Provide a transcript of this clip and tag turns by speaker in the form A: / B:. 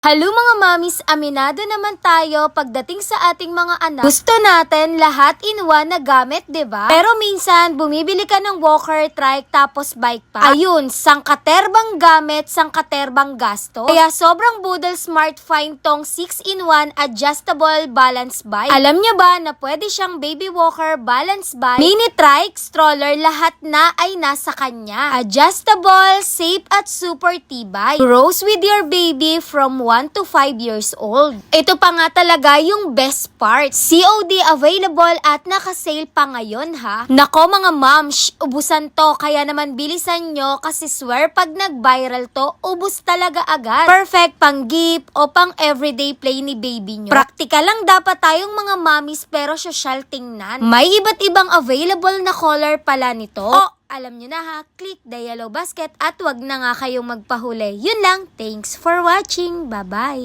A: Hello mga mamis, aminado naman tayo pagdating sa ating mga anak. Gusto natin lahat in one na gamit, 'di ba? Pero minsan bumibili ka ng walker, trike, tapos bike pa. Ayun, sangkaterbang gamit, sangkaterbang gasto. Kaya sobrang budol smart find tong 6-in-1 adjustable balance bike. Alam niyo ba na pwede siyang baby walker, balance bike, mini trike, stroller, lahat na ay nasa kanya. Adjustable, safe at super tibay. Grows with your baby from 1 to 5 years old. Ito pa nga talaga yung best part. COD available at naka-sale pa ngayon ha. Nako mga moms, ubusan to. Kaya naman bilisan nyo kasi swear pag nag-viral to, ubus talaga agad. Perfect pang gift o pang everyday play ni baby nyo. Praktikal lang dapat tayong mga mommies pero social tingnan. May iba't ibang available na color pala nito. Alam nyo na ha, click the yellow basket at wag na nga kayong magpahuli. Yun lang, thanks for watching, bye-bye!